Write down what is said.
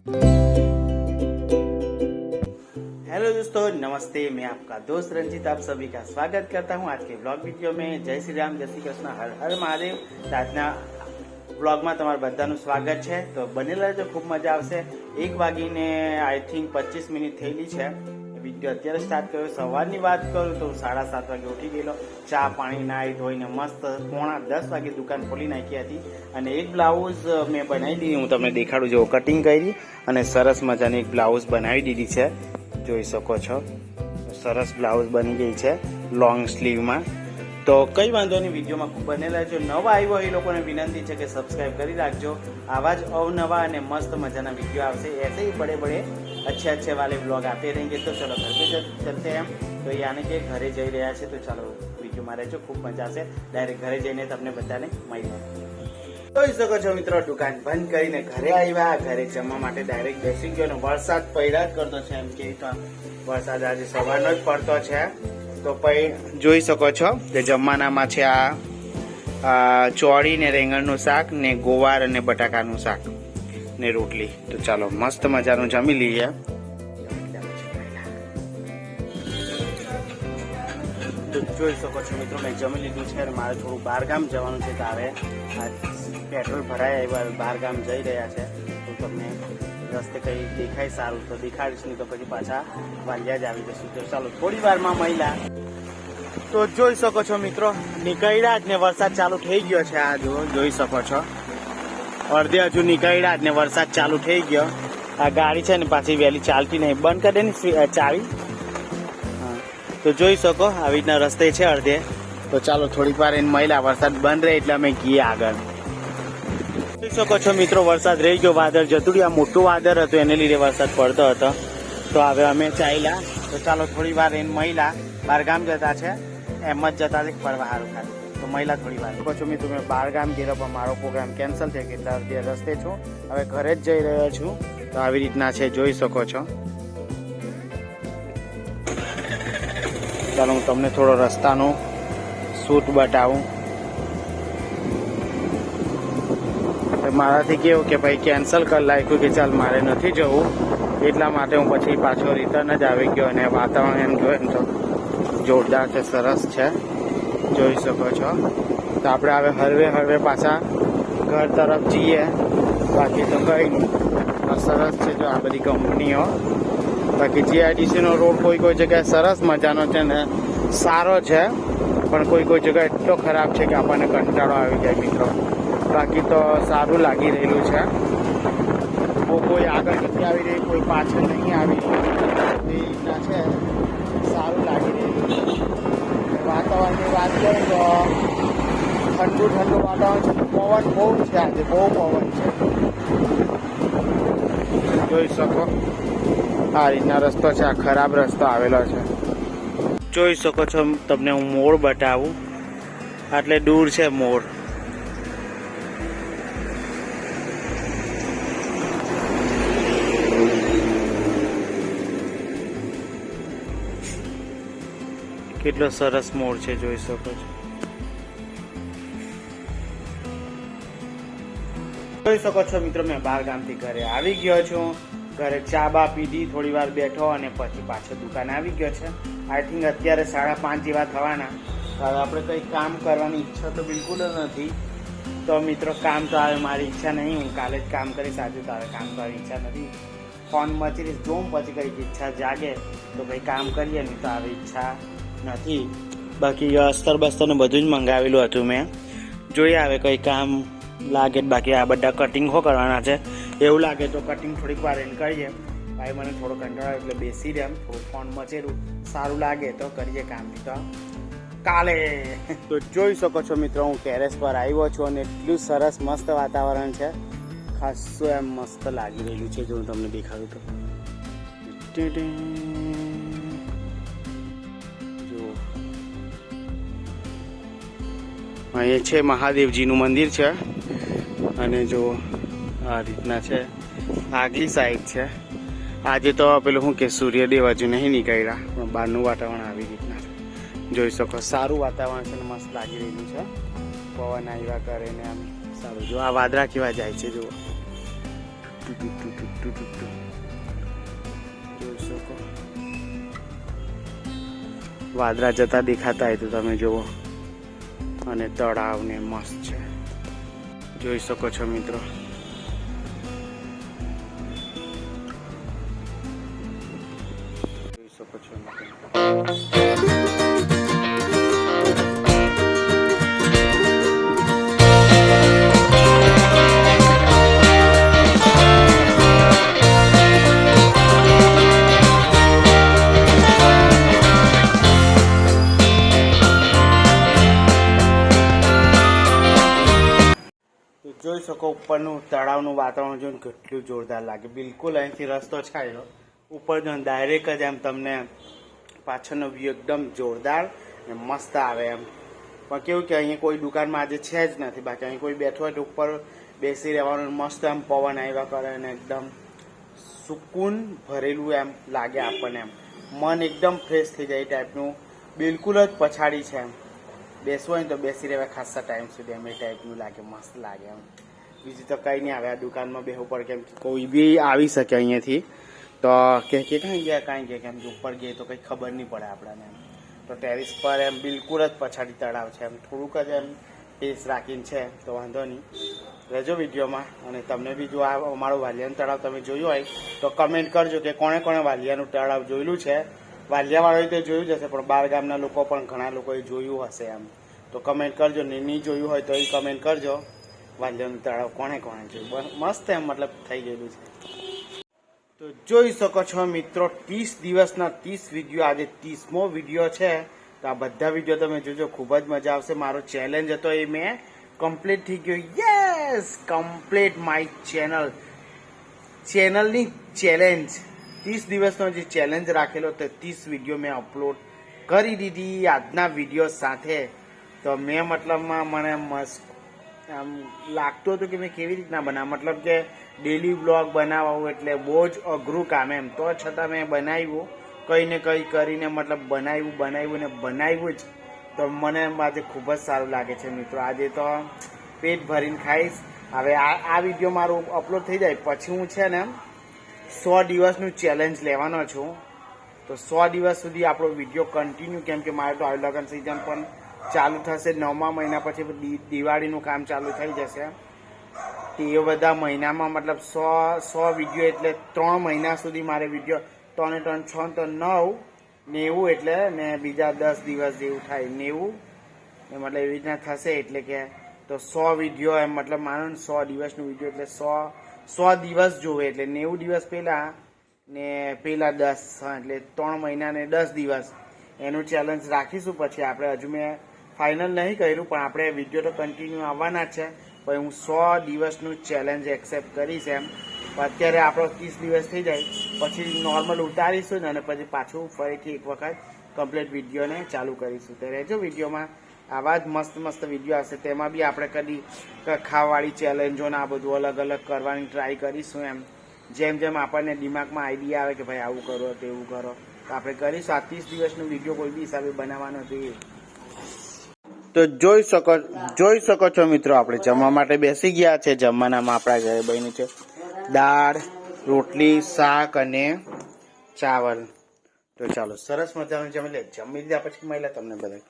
Hello दोस्तों, नमस्ते। मैं आपका दोस्त रंजीत आप सभी का स्वागत करता हूं आज के ब्लॉग वीडियो में। जय श्री राम, जय श्री कृष्ण, हर हर महादेव। આજના બ્લોગમાં તમારું બધાનું સ્વાગત છે, તો બનેલા રહેજો, ખૂબ મજા આવશે। 1 વાગીને આઈ થિંક 25 મિનિટ થયેલી છે। વિડીયો અત્યારે સ્ટાર્ટ કર્યો। સવારની વાત કરું તો 7:30 વાગે ઉઠી ગયેલો, ચા પાણી નાહી ધોઈને મસ્ત 9:45 વાગે દુકાન ખોલી નાખી હતી અને એક બ્લાઉઝ મેં બનાવી દીધી। હું તમને દેખાડું, જેવો કટિંગ કરી અને સરસ મજાની એક બ્લાઉઝ બનાવી દીધી છે। જોઈ શકો છો, સરસ બ્લાઉઝ બની ગઈ છે લોંગ સ્લીવમાં। તો કઈ વાંધો નહીં, વિડીયોમાં ખૂબ બનેલા જો નવા આવ્યો એ લોકોને વિનંતી છે કે સબસ્ક્રાઇબ કરી રાખજો। આવા જ અવનવા અને મસ્ત મજાના વિડીયો આવશે। ऐसे ही बड़े बड़े अच्छे अच्छे वाले ब्लॉग आते रहेंगे। तो चलो घर पे चलते हैं। तो यानी કે ઘરે જઈ રહ્યા છે, તો ચાલો વિડીયોમાં રહેજો, ખૂબ મજા આવશે। ડાયરેક્ટ ઘરે જઈને તમને બધાને મળીએ। જોઈ શકો છો મિત્રો, દુકાન બંધ કરીને ઘરે આવ્યા। ઘરે જમવા માટે ડાયરેક્ટ બેસી ગયો ને વરસાદ પડ્યા જ કરતો છે। એમ કે તો વરસાદ આજે સવારનો જ પડતો છે। તો પછી જોઈ શકો છો કે જમવાનામાં છે આ ચોળી ને રીંગણનું શાક ને ગોવાર અને બટાકાનું શાક ને રોટલી। તો ચાલો મસ્ત મજાનું જમી લઈએ। તો જોઈ શકો છો મિત્રો, મેં જમી લીધું છે અને મારે થોડું બહારગામ જવાનું છે। તો હવે પેટ્રોલ ભરાઈ આવ્યા, બહારગામ જઈ રહ્યા છે। તો તમને રસ્તે કંઈ દેખાય સારું તો દેખાડીશ, નહીં તો પછી પાછા વાલિયા જ આવી જશું। તો ચાલો થોડી વારમાં મહિલા। તો જોઈ શકો છો મિત્રો, નીકળ્યા જ ને વરસાદ ચાલુ થઈ ગયો છે। આ જુઓ, જોઈ શકો છો, અડધે હજુ નીકળ્યા જ ને વરસાદ ચાલુ થઈ ગયો। આ ગાડી છે ને પાછી વહેલી ચાલતી નહીં, બંધ કરી દે ને ચાવી। હા, તો જોઈ શકો આવી રીતના રસ્તે છે અડધે। તો ચાલો થોડીક વાર એને મહિલા, વરસાદ બંધ રહે એટલે અમે ગઈએ આગળ। જોઈ શકો છો મિત્રો, વરસાદ રહી ગયો, વાદળ જતું રહ્યું। આ મોટું વાદળ હતું, એને લીધે વરસાદ પડતો હતો। તો હવે અમે ચાલ્યા। તો ચાલો થોડી વાર એને મહિલા બહારગામ જતા છે, એમ જ જતા છે ફરવા સારું ખાલી। તો મહિલા થોડી વાર કહો છો મિત્રો, મેં બહારગામ ગયેલો પણ મારો પ્રોગ્રામ કેન્સલ થઈ ગયો એટલે અડધે રસ્તે છું, હવે ઘરે જ જઈ રહ્યો છું। તો આવી રીતના છે, જોઈ શકો છો। ચાલો હું તમને થોડો રસ્તાનું શૂટ બતાવું। મારાથી કેવું કે ભાઈ કેન્સલ કરી નાખ્યું કે ચાલ મારે નથી જવું, એટલા માટે હું પછી પાછો રિટર્ન જ આવી ગયો। અને વાતાવરણ એમ જોઈએ ને તો જોરદાર છે, સરસ છે, જોઈ શકો છો। તો આપણે હવે હળવે હળવે પાછા ઘર તરફ જઈએ। બાકી તો કંઈ નહીં, સરસ છે જો આ બધી કંપનીઓ। બાકી જીઆઈડીસીનો રોડ કોઈ કોઈ જગ્યાએ સરસ મજાનો છે ને સારો છે, પણ કોઈ કોઈ જગ્યાએ એટલો ખરાબ છે કે આપણને કંટાળો આવી જાય મિત્રો। બાકી તો સારું લાગી રહેલું છે। કોઈ આગળ નથી આવી રહી, કોઈ પાછળ નહીં આવી રહી, એ રીતના છે, સારું લાગી રહ્યું છે। વાતાવરણની વાત કરીએ તો ઠંડુ ઠંડુ વાતાવરણ છે, પવન બહુ છે, આજે બહુ પવન છે, જોઈ શકો। આ રીતના રસ્તો છે, આ ખરાબ રસ્તો આવેલો છે, જોઈ શકો છો। તમને હું મોર બતાવું, આટલે દૂર છે મોર। કેટલો સરસ મોર છે, જોઈ શકો છો। જોઈ શકો છો મિત્રો, મેં બહારગામથી ઘરે આવી ગયો છું। ઘરે ચા બા પીધી, થોડી વાર બેઠો અને પછી પાછો દુકાને આવી ગયો છે। આઈ થિંક અત્યારે 5:30 જેવા થવાના। હવે આપણે કંઈ કામ કરવાની ઈચ્છા તો બિલકુલ જ નથી। તો મિત્રો કામ તો આવે, મારી ઈચ્છા નહીં, હું કાલે જ કામ કરીશ, આજે તો હવે કામ કરવાની ઈચ્છા નથી। ફોન મચીશ જોઉં, પછી કંઈક ઈચ્છા જાગે તો કંઈ કામ કરીએ, નહીં તો આવી ઈચ્છા નથી। બાકી અસ્તર બસ્તર ને બધું જ મંગાવેલું હતું મેં, જોઈએ હવે કંઈ કામ લાગે। બાકી આ બધા કટિંગ કરવાના છે, એવું લાગે તો કટિંગ થોડીક વાર એને કરીએ। ભાઈ મને થોડો કંટાળો એટલે બેસી રહ્યા, થોડું ફોન મચેલું, સારું લાગે તો કરીએ કામ, નહીં તો કાલે। તો જોઈ શકો છો મિત્રો, હું ટેરેસ પર આવ્યો છું અને એટલું સરસ મસ્ત વાતાવરણ છે, ખાસું એમ મસ્ત લાગી રહેલું છે। જો હું તમને દેખાડું તો અહીંયા છે મહાદેવજીનું મંદિર છે, અને જો આ રીતના છે, આગલી સાઈડ છે। આજે તો પેલું શું કે સૂર્યદેવ હજુ નહીં નીકળ્યા, પણ બહારનું વાતાવરણ આવી રીતના છે, જોઈ શકો। સારું વાતાવરણ છે ને મસ્ત લાગી રહ્યું છે, પવન આવ્યા કરે ને આમ સારું। જો આ વાદળા કેવા જાય છે, જુઓ જોઈ શકો વાદળા જતા દેખાતા હોય તો તમે જુઓ, અને તળાવ ને મસ્ત છે, જોઈ શકો છો મિત્રો. જોઈ શકો છો જોઈ શકો ઉપરનું તળાવનું વાતાવરણ જોઈને કેટલું જોરદાર લાગે. બિલકુલ અહીંથી રસ્તો છાંયો ઉપર જો ડાયરેક્ટ જ એમ તમને પાછળનો વ્યૂ એકદમ જોરદાર અને મસ્ત આવે એમ. પણ કેવું કે અહીંયા કોઈ દુકાનમાં આજે છે જ નથી, બાકી અહીં કોઈ બેઠો હોય તો ઉપર બેસી રહેવાનું, મસ્ત એમ પવન આવ્યા કરે અને એકદમ સુકૂન ભરેલું એમ લાગે આપણને, એમ મન એકદમ ફ્રેશ થઈ જાય ટાઈપનું. બિલકુલ જ પછાડી છે એમ, બેસવું હોય ને તો બેસી રહેવા ખાસા ટાઈમ સુધી એમ એ ટાઈપનું લાગે, મસ્ત લાગે એમ. બીજું તો કંઈ નહીં આવે, આ દુકાનમાં બેસવું પડે કેમ કે કોઈ બી આવી શકે અહીંયાથી. તો કે કાંઈ ગયા કાંઈ ગયા, કેમ કે ઉપર ગયે તો કંઈ ખબર નહીં પડે આપણને એમ. તો ટેરિસ પર એમ બિલકુલ જ પછાડી તળાવ છે એમ, થોડુંક જ એમ પેસ રાખીને છે, તો વાંધો નહીં, રહેજો વિડીયોમાં. અને તમને બી જો આ અમારું વાલિયાનું તળાવ તમે જોયું હોય તો કમેન્ટ કરજો કે કોણે કોણે વાલિયાનું તળાવ જોયેલું છે. વાલિયાવાળોએ તો જોયું જ હશે, પણ બહાર ગામના લોકો પણ ઘણા લોકોએ જોયું હશે એમ, તો કમેન્ટ કરજો. ને નહીં જોયું હોય તો એ કમેન્ટ કરજો વાલિયાનું તળાવ કોણે કોણે જોયું. મસ્ત એમ મતલબ થઈ ગયેલું છે. તો જોઈ શકો છો મિત્રો, 30 દિવસના 30 વિડીયો, આજે 30મો વિડીયો છે. તો આ બધા વિડીયો તમે જોજો, ખૂબ જ મજા આવશે. મારો ચેલેન્જ હતો એ મેં કમ્પ્લીટ થઈ ગયો. યસ, કમ્પ્લીટ માય ચેનલની ચેલેન્જ, 30 દિવસનો જે ચેલેન્જ રાખેલો તો 30 વિડીયો મેં અપલોડ કરી દીધી આજના વિડીયો સાથે. તો મેં મતલબમાં મને મસ્ત આમ લાગતું હતું કે મેં કેવી રીતના બનાવ, મતલબ કે ડેલી બ્લોગ બનાવવું એટલે બહુ જ અઘરું કામ એમ. તો છતાં મેં બનાવ્યું, કંઈ ને કંઈ કરીને મતલબ બનાવ્યું જ. તો મને આજે ખૂબ જ સારું લાગે છે મિત્રો. આજે તો પેટ ભરીને ખાઈશ. હવે આ વિડીયો મારું અપલોડ થઈ જાય પછી હું છે ને 100 દિવસનું ચેલેન્જ લેવાનો છું. તો 100 દિવસ સુધી આપણો વિડીયો કન્ટિન્યુ, કેમ કે મારે તો આ લગ્ન સિઝન પણ ચાલુ થશે. 9મા મહિના પછી દિવાળીનું કામ ચાલુ થઈ જશે. તે બધા મહિનામાં મતલબ 100 વિડીયો એટલે 3 મહિના સુધી મારે વિડીયો 3 ને 3 6 તો 9 90 એટલે ને બીજા 10 દિવસ જેવું થાય 90 ને મતલબ એવી રીતના થશે. એટલે કે તો 100 વિડીયો એમ મતલબ માનો ને 100 દિવસનું વિડીયો એટલે 100 દિવસ જોવે એટલે 90 દિવસ પહેલાં ને પેલા 10 એટલે 3 મહિના ને 10 દિવસ એનું ચેલેન્જ રાખીશું. પછી આપણે હજુ મેં ફાઇનલ નહીં કર્યું, પણ આપણે વિડીયો તો કન્ટિન્યુ આવવાના જ છે. પછી હું 100 દિવસનું ચેલેન્જ એક્સેપ્ટ કરીશ એમ. અત્યારે આપણો 30 દિવસ થઈ જાય પછી નોર્મલ ઉતારીશું ને, અને પછી પાછું ફરીથી એક વખત કમ્પ્લીટ વિડીયોને ચાલુ કરીશું. તો રહેજો વિડીયોમાં, આવા જ મસ્ત મસ્ત વિડીયો આવશે. તેમાં બી આપણે કદી ખાવાવાળી ચેલેન્જો ને આ બધું અલગ અલગ કરવાની ટ્રાય કરીશું એમ. જેમ જેમ આપણને દિમાગમાં આઈડિયા આવે કે ભાઈ આવું કરો તેવું કરો તો આપણે કરીશું. આ 30 દિવસનો વિડીયો કોઈ બી હિસાબે બનાવવાનો જોઈએ. તો જોઈ શકો છો મિત્રો, આપણે જમવા માટે બેસી ગયા છે. જમવાનામાં આપણા ઘરે બન્યું છે દાળ, રોટલી, શાક અને ચાવલ. તો ચાલો સરસ મજાનું જમી લે. જમી લીધા પછી મળ્યા તમને બધા.